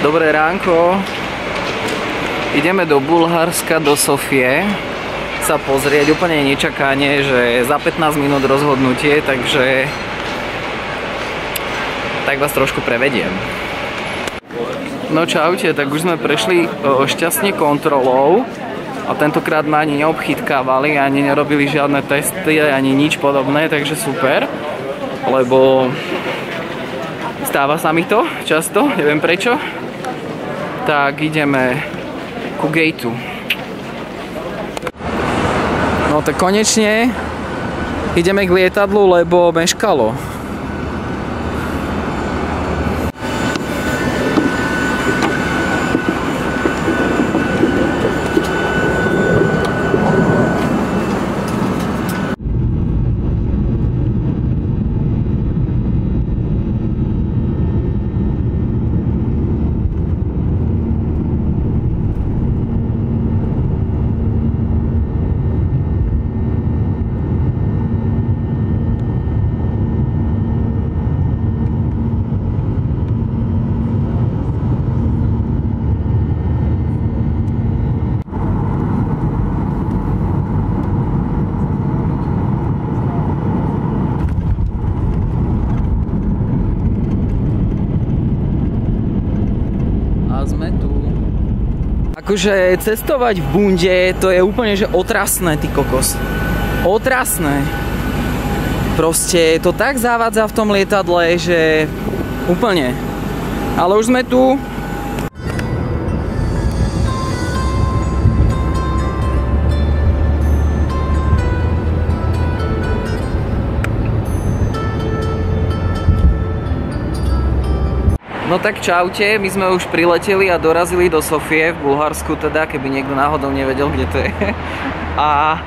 Dobré ránko. Ideme do Bulharska, do Sofie sa pozrieť úplne nečakanie, že za 15 minút rozhodnutie, takže tak vás trošku prevediem. No čaute, tak už sme prešli šťastne kontrolou a tentokrát ma ani neobchytkávali, ani nerobili žiadne testy, ani nič podobné, takže super, lebo stáva sa mi to často, neviem prečo. Tak ideme ku gateu. No tak konečne ideme k lietadlu, lebo meškalo. Sme tu. Akože cestovať v bunde, to je úplne že otrasné, ty kokos. Otrasné. Proste to tak zavádza v tom lietadle, že úplne. Ale už sme tu. No tak čaute, my sme už prileteli a dorazili do Sofie v Bulharsku, teda keby niekto náhodou nevedel, kde to je. A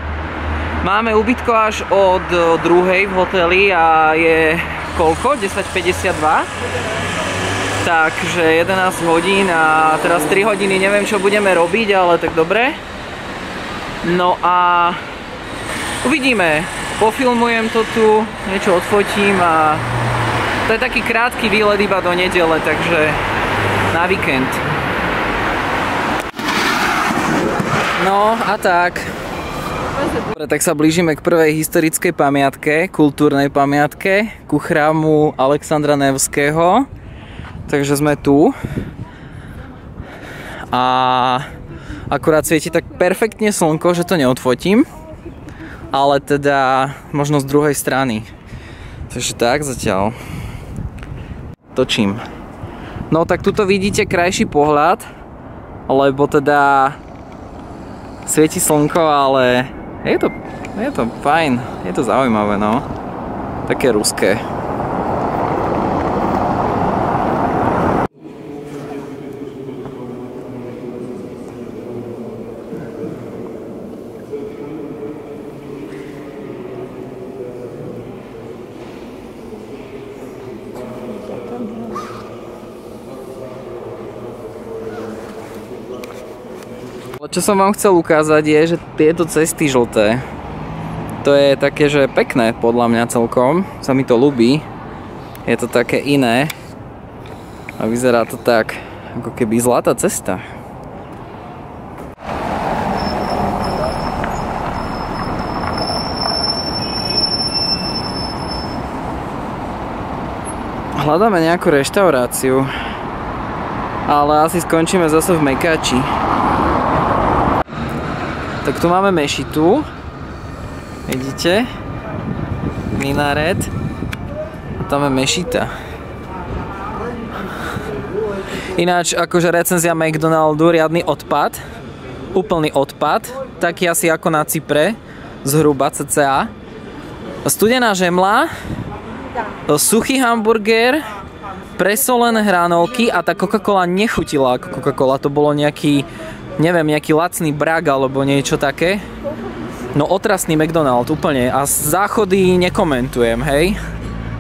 máme ubytko až od 2:00 v hoteli a je koľko? 10:52. Takže 11 hodín a teraz 3 hodiny neviem, čo budeme robiť, ale tak dobre. No a uvidíme, pofilmujem to tu, niečo odfotím a to je taký krátky výlet iba do nedele, takže na víkend. No a tak. Dobre, tak sa blížime k prvej historickej pamiatke, kultúrnej pamiatke, ku chrámu Alexandra Nevského. Takže sme tu. A akurát svieti tak perfektne slnko, že to neodfotím. Ale teda možno z druhej strany. Takže tak zatiaľ. Točím. No tak tuto vidíte krajší pohľad, lebo teda svieti slnko, ale je to fajn, je to zaujímavé, no. Také ruské. Čo som vám chcel ukázať je, že tieto cesty žlté, to je také, že pekné podľa mňa celkom, sa mi to ľúbi, je to také iné a vyzerá to tak, ako keby zlatá cesta. Hľadáme nejakú reštauráciu, ale asi skončíme zase v Mekáči. Tak tu máme mešitu, vidíte, minaret, a tam je mešita. Ináč, akože recenzia McDonaldu, riadny odpad, úplný odpad, taký asi ako na Cypre, zhruba cca. Studená žemla, suchý hamburger, presolené hranolky a tá Coca-Cola nechutila ako Coca-Cola, to bolo nejaký, neviem, nejaký lacný brak alebo niečo také. No otrasný McDonald, úplne. A záchody nekomentujem, hej?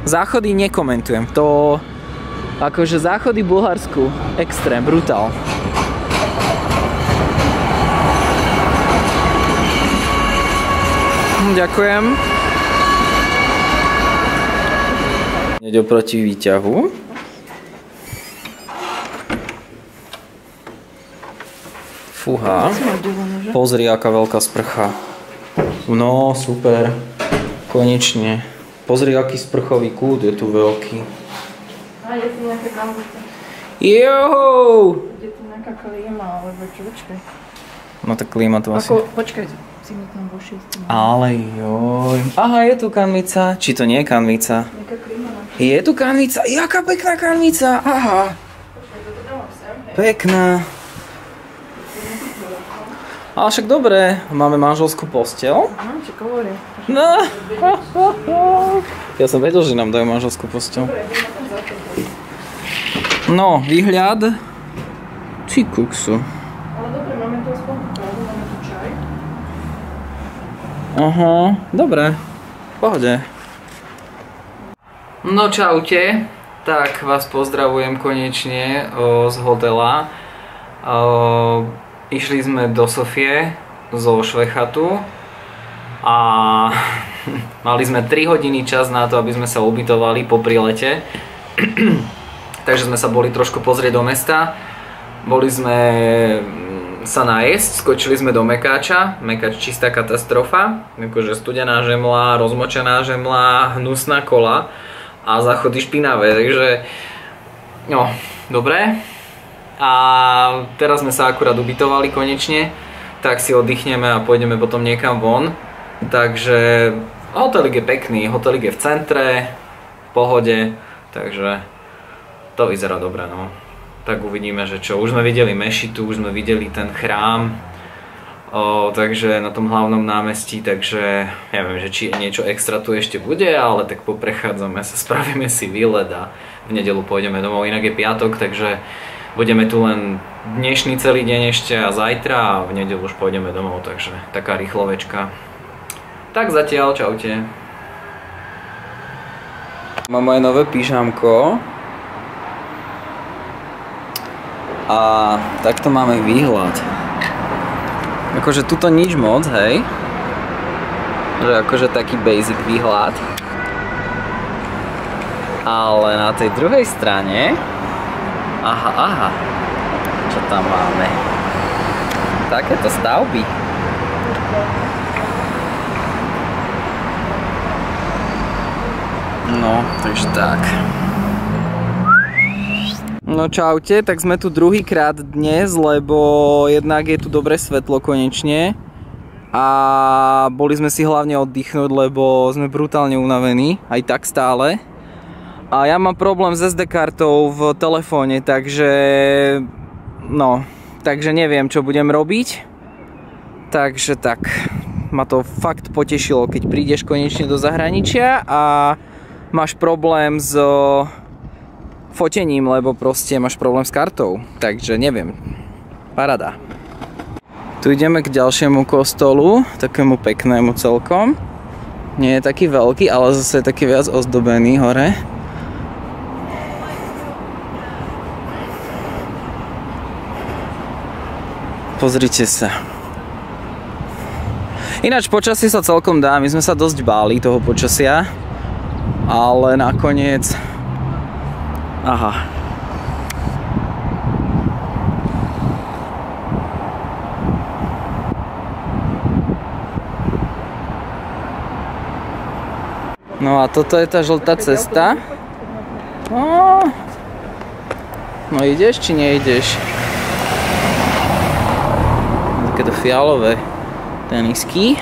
Záchody nekomentujem. To, akože záchody v Bulharsku, extrém, brutál. Ďakujem. Hneď oproti výťahu. Fúha. Pozri, aká veľká sprcha. No, super. Konečne. Pozri, aký sprchový kút je tu veľký. A je tu nejaká kanvica. Joho! Je tu nejaká klíma, alebo čo, počkaj. No tak klíma to asi... Počkaj, si mi tam vošiel. Ale joj. Aha, je tu kanvica. Či to nie je kanvica? Nejaká klíma. Je tu kanvica. Jaká pekná kanvica. Aha. Pekná. Ale však dobre, máme manželskú posteľ. Aha, čo hovorí. No. Ja som vedel, že nám dajú manželskú posteľ. No, výhľad. Či kuksu. Ale dobre, máme tu aspoň kávu, máme tu čaj. Aha, dobre. V pohode. No čaute. Tak vás pozdravujem konečne z hotela. Išli sme do Sofie zo Švechatu a mali sme 3 hodiny čas na to, aby sme sa ubytovali po prilete. Takže sme sa boli trošku pozrieť do mesta. Boli sme sa najesť, skočili sme do Mekáča. Mekáč čistá katastrofa. Akože studená žemla, rozmočená žemla, hnusná kola a záchody špinavé. Takže no, dobre. A teraz sme sa akurát ubytovali konečne, tak si oddychneme a pôjdeme potom niekam von. Takže hotelik je pekný, hotelik je v centre, v pohode, takže to vyzerá dobre, no. Tak uvidíme, že čo. Už sme videli mešitu, už sme videli ten chrám, takže na tom hlavnom námestí, takže neviem, že či niečo extra tu ešte bude, ale tak poprechádzame sa, spravíme si výlet a v nedeľu pôjdeme domov. Inak je piatok, takže budeme tu len dnešný celý deň ešte a zajtra a v nedeľu už pôjdeme domov, takže taká rýchlovečka. Tak zatiaľ, čaute. Mám moje nové pyžamko. A takto máme výhľad. Akože tuto nič moc, hej. Že akože taký basic výhľad. Ale na tej druhej strane... Aha. Čo tam máme? Takéto stavby. No, takže tak. No čaute, tak sme tu druhýkrát dnes, lebo jednak je tu dobré svetlo konečne. A boli sme si hlavne oddychnúť, lebo sme brutálne unavení, aj tak stále. A ja mám problém s SD kartou v telefóne, takže no, takže neviem, čo budem robiť. Takže tak, ma to fakt potešilo, keď prídeš konečne do zahraničia a máš problém s fotením, lebo proste máš problém s kartou. Takže neviem, paráda. Tu ideme k ďalšiemu kostolu, takému peknému celkom. Nie je taký veľký, ale zase je taký viac ozdobený hore. Pozrite sa. Ináč počasie sa celkom dá, my sme sa dosť báli toho počasia, ale nakoniec... Aha. No a toto je tá žltá cesta. No ideš či neideš? Takéto fialové tenisky.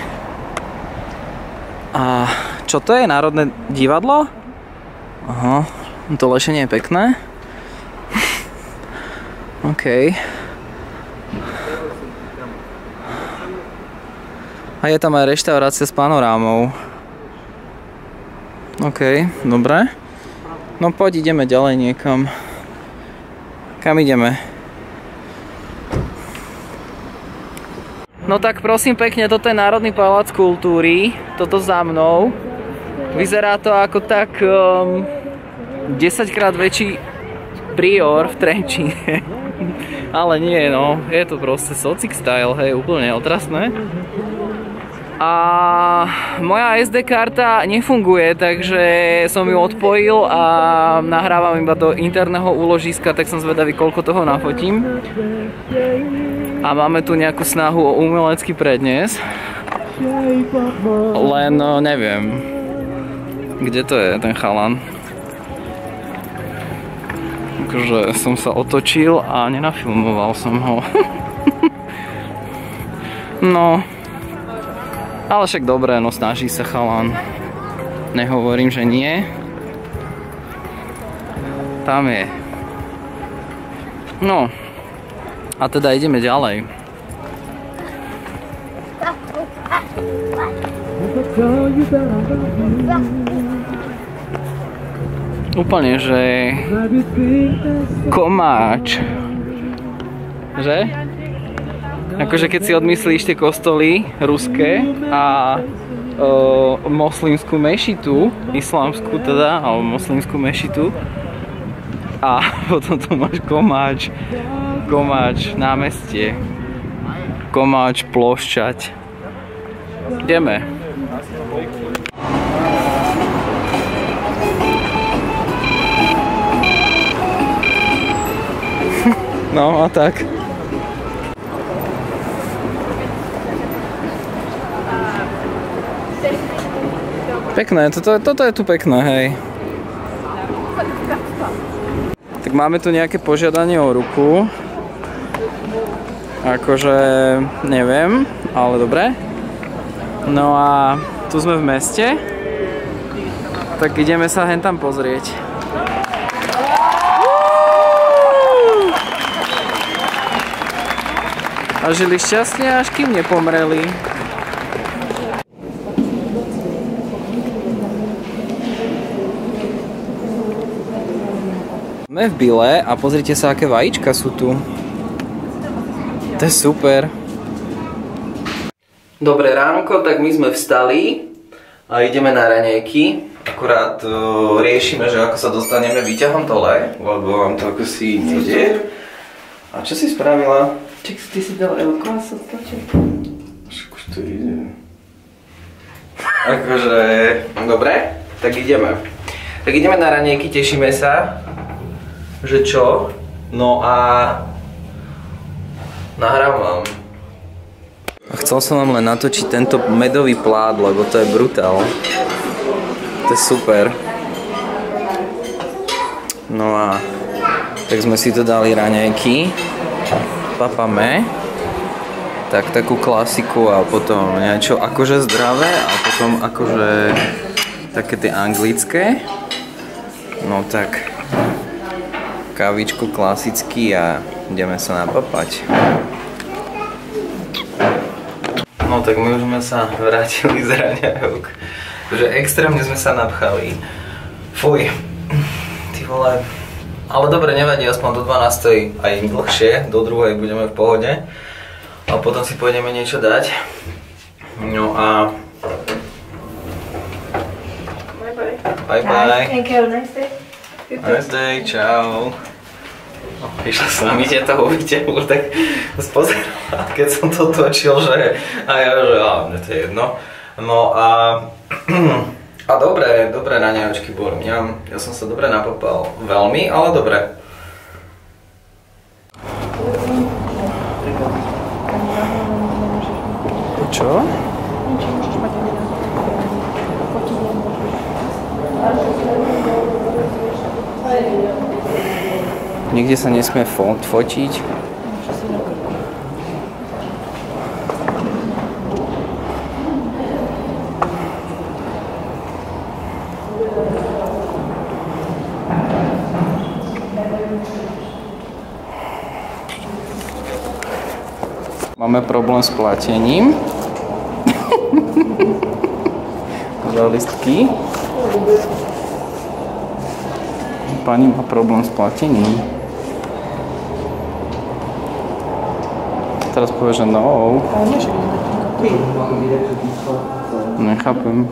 A čo to je? Národné divadlo? Aha, to lešenie je pekné. OK. A je tam aj reštaurácia s panorámou. OK, dobre. No poď, ideme ďalej niekam. Kam ideme? No tak prosím pekne, toto je Národný palác kultúry, toto za mnou. Vyzerá to ako tak 10-krát väčší Prior v Trenčíne. Ale nie, no, je to proste socik style, hej, úplne otrasné. A moja SD karta nefunguje, takže som ju odpojil a nahrávam iba do interného úložiska, tak som zvedavý, koľko toho nafotím. A máme tu nejakú snahu o umelecký prednes. Len neviem, kde to je ten chalan. Akože som sa otočil a nenafilmoval som ho. No, ale však dobre, no snaží sa chalan. Nehovorím, že nie. Tam je. No, a teda ideme ďalej. Úplne, že komáč. Že? Akože keď si odmyslíš tie kostoly ruské a moslimskú mešitu, islamskú teda, alebo moslimskú mešitu, a potom tu máš komáč námestie, komáč plošťať. Ideme. No a tak. Pekné, toto je tu pekné, hej. Tak máme tu nejaké požiadanie o ruku. Akože neviem, ale dobre. No a tu sme v meste. Tak ideme sa hen tam pozrieť. A žili šťastne, až kým nepomreli. Sme v Bile a pozrite sa, aké vajíčka sú tu. To je super. Dobré ránko, tak my sme vstali a ideme na raňajky. Akurát riešime, že ako sa dostaneme výťahom dole, lebo vám to ako si nejde. A čo si spravila? Čak, ty si dal elko a sa tlačil. Však už to ide. Akože, dobre, tak ideme. Tak ideme na raňajky, tešíme sa. Že čo? No a nahrávam. A chcel som vám len natočiť tento medový plát, lebo to je brutál. To je super. No a tak sme si to dali raňajky. Papame. Tak takú klasiku a potom niečo akože zdravé a potom akože také tie anglické. No tak kávičku klasicky a ideme sa napapať. No tak my už sme sa vrátili z raňajok. Takže extrémne sme sa napchali. Fuj. Ty vole. Ale dobre, nevadí, aspoň do 12. aj dlhšie, do 2. budeme v pohode. A potom si pôjdeme niečo dať. No a... Bye bye. Bye bye. Thank you, nice day. Nice day, čau. Išla s nami toho výťahu, tak spozerala, keď som to točil, že... A ja, že mne to je jedno. No a... A dobre raňajočky boli. Ja som sa dobre napapal. Veľmi, ale dobre. Čo? Nikde sa nesmie fotiť. Máme problém s platením. Za listky. Pani má problém s platením. Teraz povie, že no. Nechápem.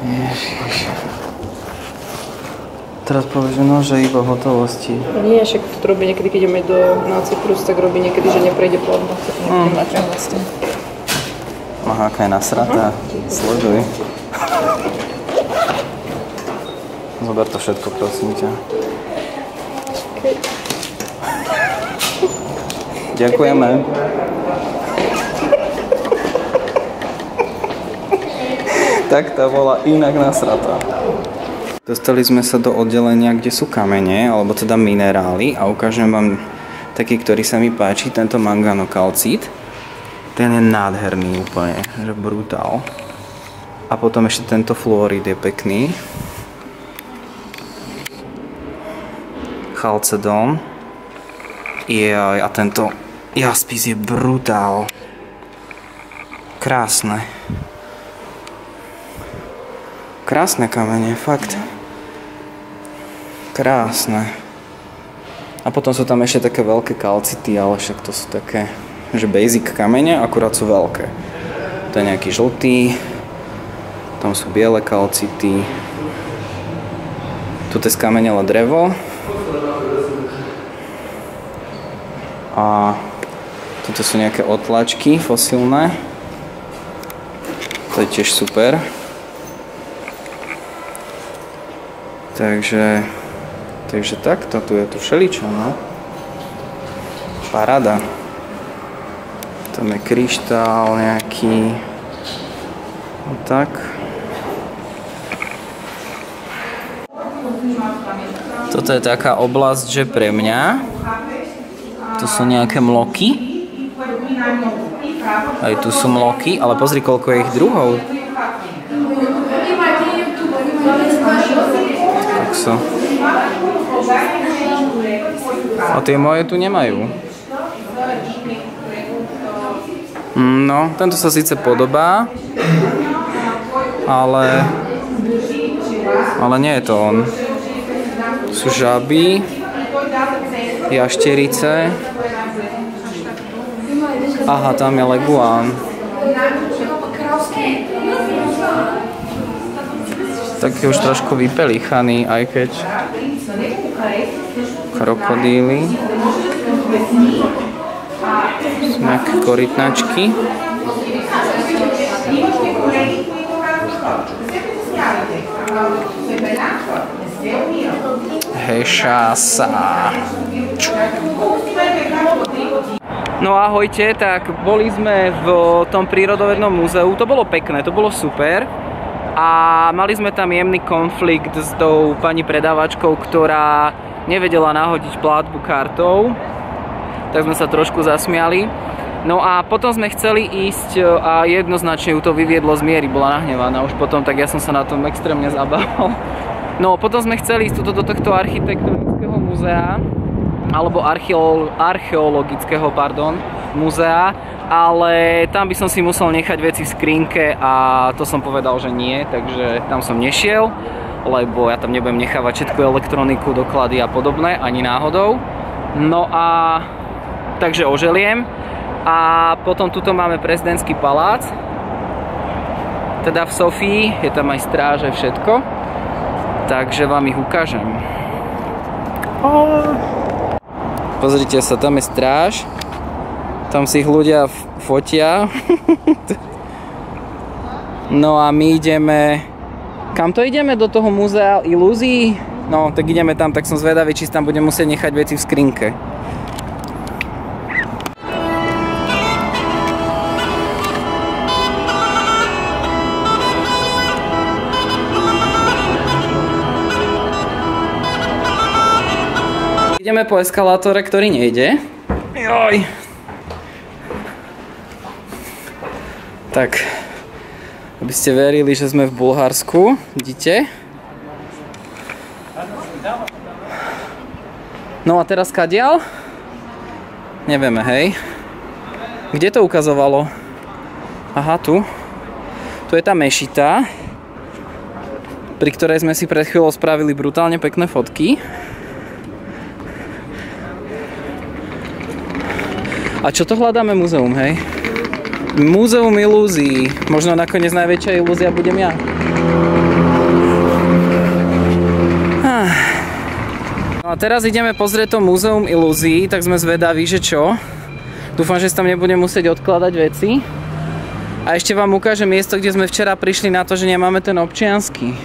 Ježiš. Teraz povie, že no, že iba v hotovosti. Nie, však to robí niekedy, keď ideme na Cyprus, tak robí niekedy, že neprejde platba. Vlastne. Aha, aká je nasratá. Sleduj. Zober to všetko, prosím ťa. Ďakujeme. Tak tá bola inak nasratá. Dostali sme sa do oddelenia, kde sú kamene, alebo teda minerály a ukážem vám taký, ktorý sa mi páči, tento manganokalcít. Ten je nádherný úplne, že brutál. A potom ešte tento fluorid je pekný. Chalcedón. Jaj, a tento jaspis je brutál. Krásne. Krásne kamene, fakt. Krásne. A potom sú tam ešte také veľké kalcity, ale však to sú také, že basic kamene, akurát sú veľké. To je nejaký žltý. Tam sú biele kalcity. Tu je skamenelé drevo. A toto sú nejaké otlačky fosílne. To je tiež super. Takže takto, tu je to všeličo, no. Paráda. Tam je kryštál nejaký. No tak. Toto je taká oblasť, že pre mňa. Tu sú nejaké mloky. Aj tu sú mloky, ale pozri, koľko je ich druhov. Tak sú. A tie moje tu nemajú. No, tento sa síce podobá, ale nie je to on. Sú žaby, jašterice. Aha, tam je leguán. Taký už trošku vypelichaný, aj keď krokodíly. Sú nejaké korytnačky. Hešasa. No ahojte, tak boli sme v tom prírodovednom múzeu, to bolo pekné, to bolo super a mali sme tam jemný konflikt s tou pani predávačkou, ktorá nevedela nahodiť platbu kartou, tak sme sa trošku zasmiali. No a potom sme chceli ísť a jednoznačne ju to vyviedlo z miery, bola nahnevaná už potom, tak ja som sa na tom extrémne zabával. No potom sme chceli ísť do tohto architektonického múzea, alebo archeologického, múzea, ale tam by som si musel nechať veci v skrinke a to som povedal, že nie, takže tam som nešiel, lebo ja tam nebudem nechávať všetku elektroniku, doklady a podobné, ani náhodou. No a takže oželiem. A potom tuto máme prezidentský palác, teda v Sofii, je tam aj stráže, všetko, takže vám ich ukážem. Pozrite sa, tam je stráž, tam si ich ľudia fotia. No a my ideme, kam to ideme? Do toho múzea ilúzií? No, tak ideme tam, tak som zvedavý, či tam budem musieť nechať veci v skrinke. Ideme po eskalátore, ktorý nejde. Joj. Tak, aby ste verili, že sme v Bulharsku, vidíte? No a teraz kadiaľ? Nevieme, hej. Kde to ukazovalo? Aha, tu. Tu je tá mešita, pri ktorej sme si pred chvíľou spravili brutálne pekné fotky. A čo to hľadáme? Múzeum, hej? Múzeum ilúzií. Možno nakoniec najväčšia ilúzia budem ja. No a teraz ideme pozrieť to múzeum ilúzií, tak sme zvedaví, že čo. Dúfam, že si tam nebudem musieť odkladať veci. A ešte vám ukážem miesto, kde sme včera prišli na to, že nemáme ten občiansky.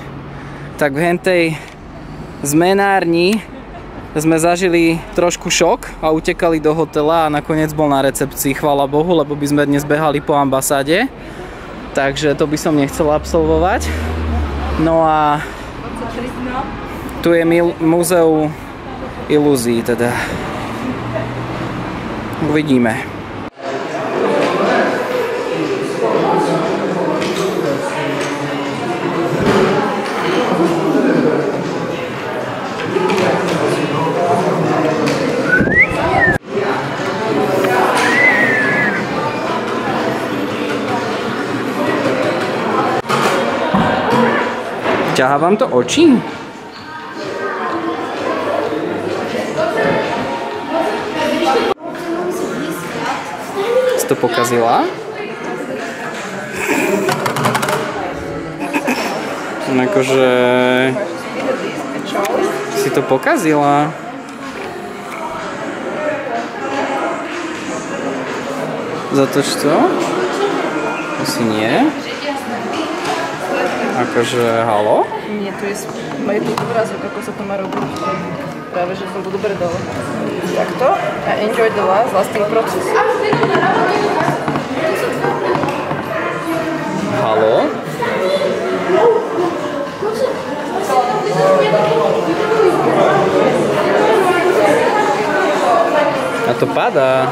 Tak v hentej zmenárni sme zažili trošku šok a utekali do hotela a nakoniec bol na recepcii, chvála Bohu, lebo by sme dnes behali po ambasáde. Takže to by som nechcel absolvovať. No a tu je múzeum ilúzií, teda. Uvidíme. Ťahá vám to oči? Si to pokazila? Akože... Si to pokazila? Za to čo? Asi nie. Akože, halo? Nie, tu je tu obrázok, ako sa to má robiť. Práve, že som budú dobre dole. Takto. A enjoy the lasting process. Halo? A to padá.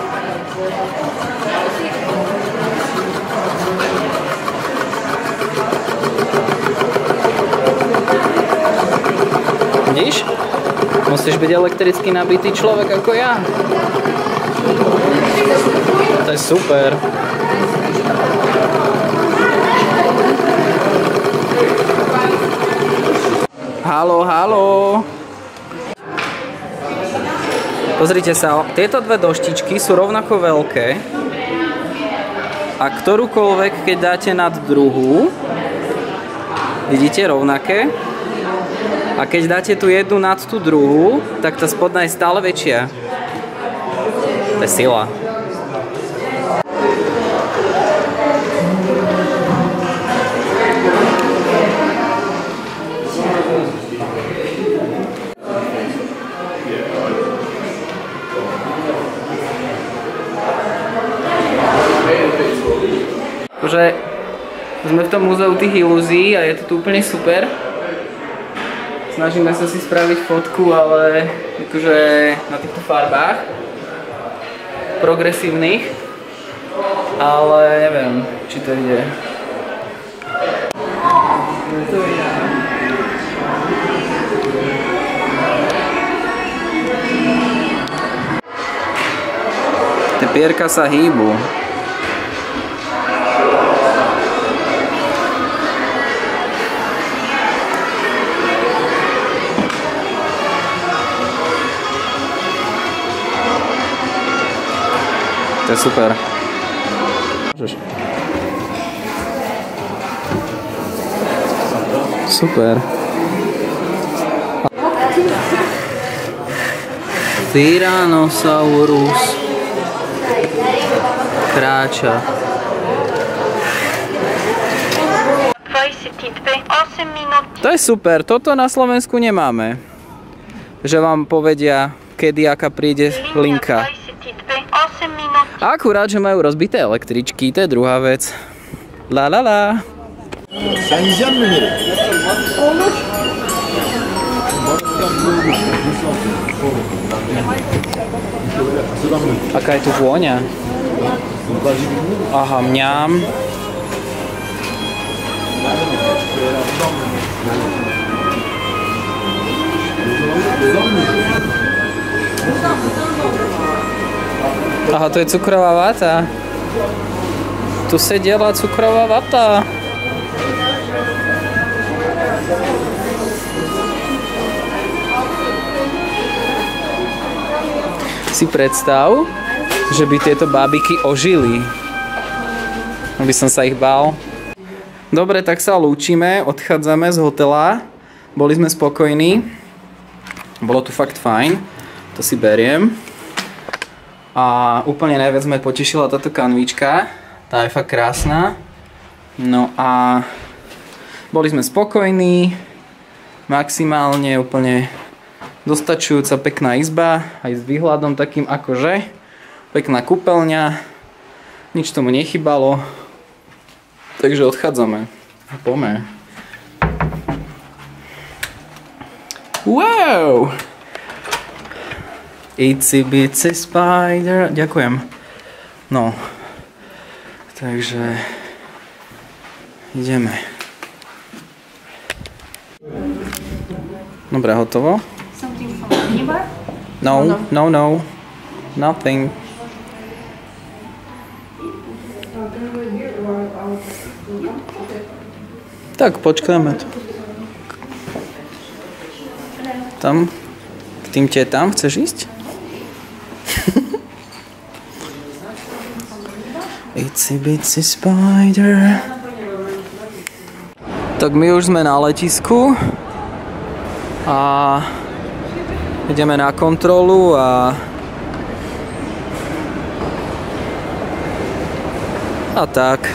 Vidíš? Musíš byť elektricky nabitý človek ako ja. To je super. Haló, haló. Pozrite sa, tieto dve doštičky sú rovnako veľké. A ktorúkoľvek, keď dáte nad druhú, vidíte, rovnaké. A keď dáte tu jednu nad tú druhú, tak tá spodná je stále väčšia. To je sila. Akože sme v tom múzeu tých ilúzií a je to tu úplne super. Snažíme sa si spraviť fotku, ale akože na týchto farbách progresívnych, ale neviem, či to ide. Tie pierka sa hýbu. To je super. Môžeš. Super. Tyrannosaurus kráča. 22, 8 minút. To je super, toto na Slovensku nemáme. Že vám povedia, kedy aká príde linka. A akurát, že majú rozbité električky, to je druhá vec. La la la. Aká je tu vôňa? Aha, mňam. Aha, to je cukrová vata. Tu sedela cukrová vata. Si predstav, že by tieto bábiky ožili. Aby som sa ich bál. Dobre, tak sa lúčime, odchádzame z hotela. Boli sme spokojní. Bolo tu fakt fajn. To si beriem. A úplne najviac ma potešila táto kanvička. Tá je fakt krásna. No a boli sme spokojní. Maximálne úplne Dostačujúca pekná izba, aj s výhľadom takým akože. Pekná kúpeľňa, nič tomu nechybalo. Takže odchádzame. Poďme. Wow! Itsy bitsy spider. Ďakujem. No. Takže ideme. Dobre, hotovo. Something from the minibar? No. Nothing. Tak, počkáme tu. Tam, k tým tetám, chceš ísť? Itsy bitsy spider. Tak my už sme na letisku a ideme na kontrolu a tak.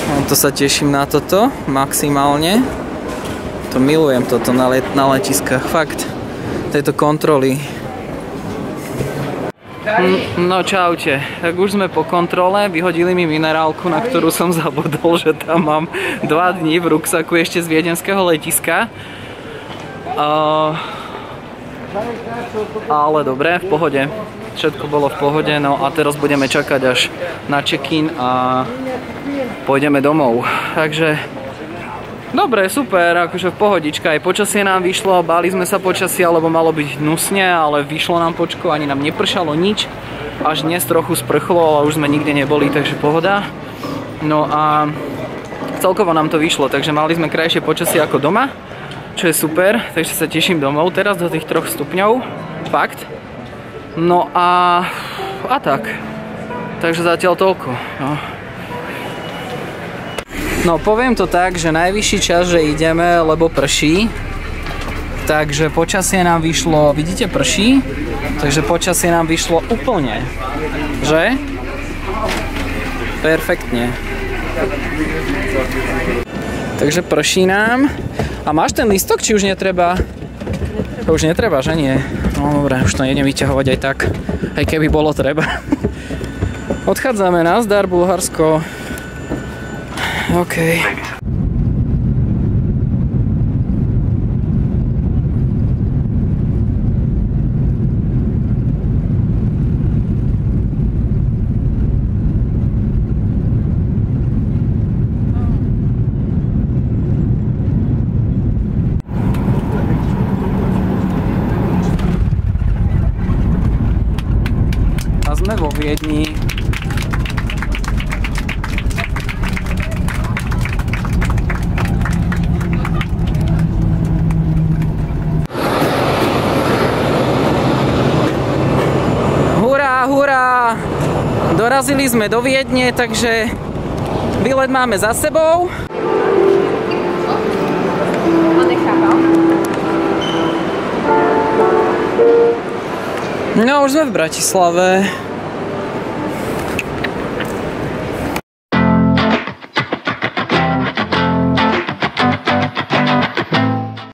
No, to sa teším na toto maximálne. To milujem toto na letiskách, fakt. Tejto kontroly. No čaute, tak už sme po kontrole, vyhodili mi minerálku, na ktorú som zabudol, že tam mám 2 dní v ruksaku ešte z viedenského letiska. Ale dobre, v pohode. Všetko bolo v pohode, no a teraz budeme čakať až na check-in a pôjdeme domov. Takže dobre, super, akože v pohodička, aj počasie nám vyšlo, báli sme sa počasia, lebo malo byť hnusne, ale vyšlo nám počko, ani nám nepršalo nič. Až dnes trochu sprchlo, ale už sme nikde neboli, takže pohoda. No a celkovo nám to vyšlo, takže mali sme krajšie počasie ako doma, čo je super, takže sa teším domov teraz do tých 3 stupňov, fakt. No a tak, takže zatiaľ toľko, no. No poviem to tak, že najvyšší čas, že ideme, lebo prší. Takže počasie nám vyšlo, vidíte, prší? Takže počasie nám vyšlo úplne, že? Perfektne. Takže prší nám. A máš ten listok, či už netreba? To už netreba, že nie? No dobré, už to nejdem vyťahovať aj tak, aj keby bolo treba. Odchádzame, nazdar, Bulharsko. OK. A sme vo Viedni. Hurá! Dorazili sme do Viedne, takže výlet máme za sebou. No už sme v Bratislave.